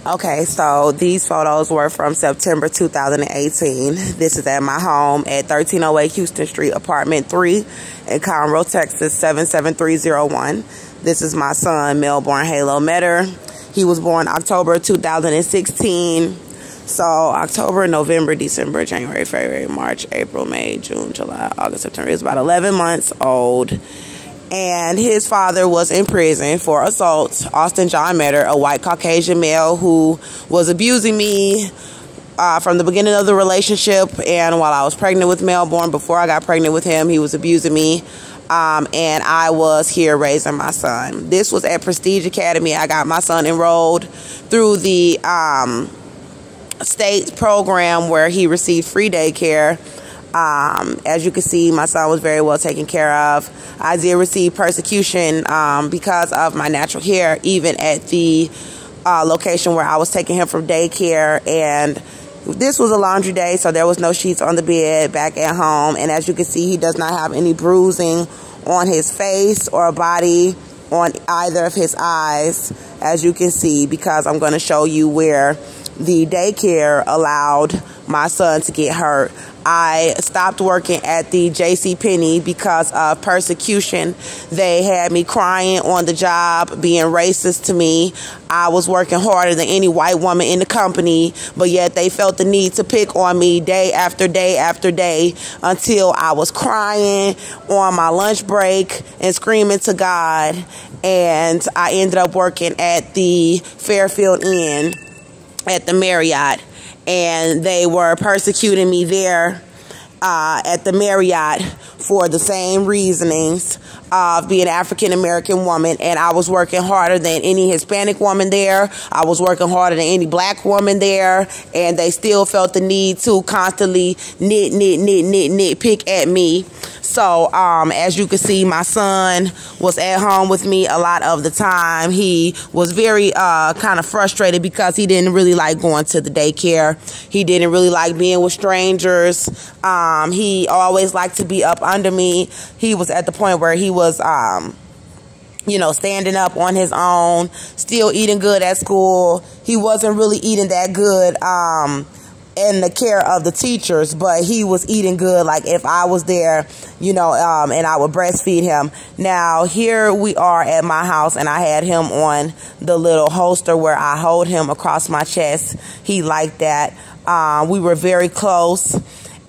Okay, so these photos were from September 2018. This is at my home at 1308 Houston Street, apartment 3 in Conroe, Texas, 77301. This is my son, Melbourne Halo Metter. He was born October 2016. So October, November, December, January, February, March, April, May, June, July, August, September. He was about 11 months old. And his father was in prison for assault. Austin John Metter, a white Caucasian male who was abusing me from the beginning of the relationship. And while I was pregnant with Melbourne, before I got pregnant with him, he was abusing me. And I was here raising my son. This was at Prestige Academy. I got my son enrolled through the state program where he received free daycare. As you can see, my son was very well taken care of. I did receive persecution because of my natural hair, even at the location where I was taking him from daycare. And this was a laundry day, so there was no sheets on the bed back at home. And as you can see, he does not have any bruising on his face or body, on either of his eyes, as you can see, because I'm going to show you where the daycare allowed my son to get hurt. I stopped working at the JCPenney because of persecution. They had me crying on the job, being racist to me. I was working harder than any white woman in the company, but yet they felt the need to pick on me day after day after day until I was crying on my lunch break and screaming to God. And I ended up working at the Fairfield Inn at the Marriott, and they were persecuting me there at the Marriott for the same reasonings of being an African-American woman. And I was working harder than any Hispanic woman there. I was working harder than any black woman there. And they still felt the need to constantly nitpick at me. So, as you can see, my son was at home with me a lot of the time. He was very kind of frustrated because he didn't really like going to the daycare. He didn't really like being with strangers. He always liked to be up under me. He was at the point where he was, standing up on his own, still eating good at school. He wasn't really eating that good in the care of the teachers, but he was eating good, like if I was there, and I would breastfeed him. Now, here we are at my house, and I had him on the little holster where I hold him across my chest. He liked that. We were very close.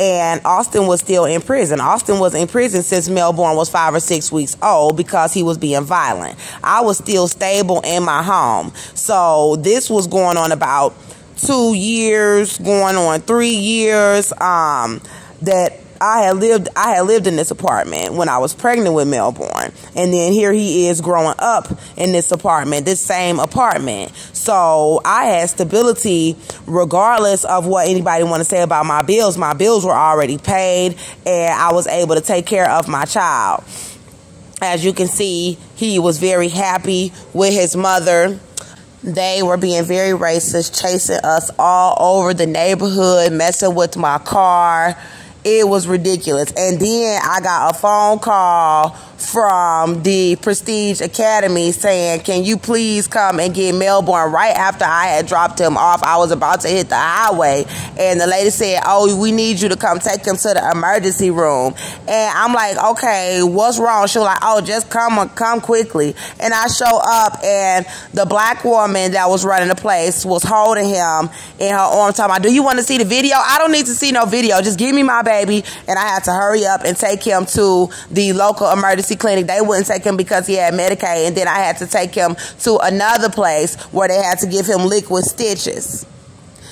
And Austin was still in prison. Austin was in prison since Melbourne was 5 or 6 weeks old because he was being violent. I was still stable in my home. So this was going on about 2 years, going on 3 years, that I had lived in this apartment when I was pregnant with Melbourne. And then here he is growing up in this apartment, this same apartment. So I had stability regardless of what anybody want to say about my bills. My bills were already paid, and I was able to take care of my child. As you can see, he was very happy with his mother. They were being very racist, chasing us all over the neighborhood, messing with my car. It was ridiculous. And then I got a phone call from the Prestige Academy saying, can you please come and get Melbourne? Right after I had dropped him off, I was about to hit the highway. And the lady said, oh, we need you to come take him to the emergency room. And I'm like, okay, what's wrong? She was like, oh, just come quickly. And I show up, and the black woman that was running the place was holding him in her arm, talking about, do you want to see the video? I don't need to see no video. Just give me my baby. And I had to hurry up and take him to the local emergency clinic. They wouldn't take him because he had Medicaid, and then I had to take him to another place where they had to give him liquid stitches.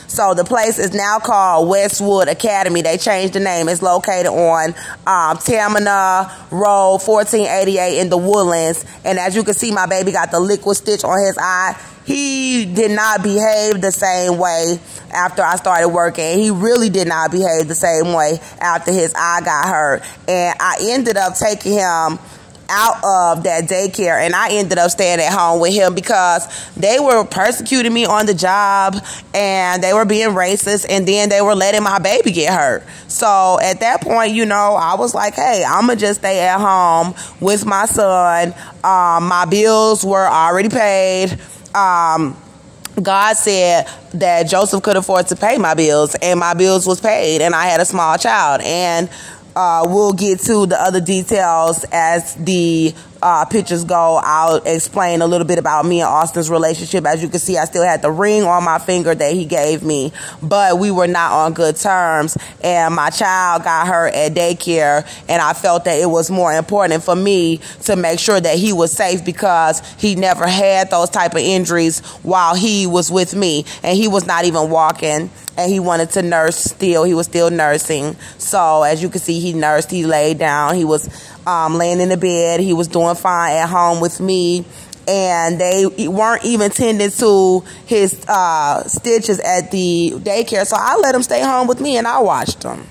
So the place is now called Westwood Academy. They changed the name. It's located on Tamina Road, 1488 in the Woodlands. And as you can see, my baby got the liquid stitch on his eye. He did not behave the same way after I started working. He really did not behave the same way after his eye got hurt. And I ended up taking him out of that daycare, and I ended up staying at home with him because they were persecuting me on the job, and they were being racist, and then they were letting my baby get hurt. So at that point, I was like, hey, I'm gonna just stay at home with my son. My bills were already paid. God said that Joseph could afford to pay my bills, and my bills was paid, and I had a small child. And we'll get to the other details as the pictures go. I'll explain a little bit about me and Austin's relationship. As you can see, I still had the ring on my finger that he gave me, but we were not on good terms, and my child got hurt at daycare, and I felt that it was more important for me to make sure that he was safe, because he never had those type of injuries while he was with me, and he was not even walking, and he wanted to nurse still. He was still nursing. So as you can see, he nursed, he laid down, he was laying in the bed, he was doing fine at home with me, and they weren't even tending to his stitches at the daycare, so I let him stay home with me and I watched him.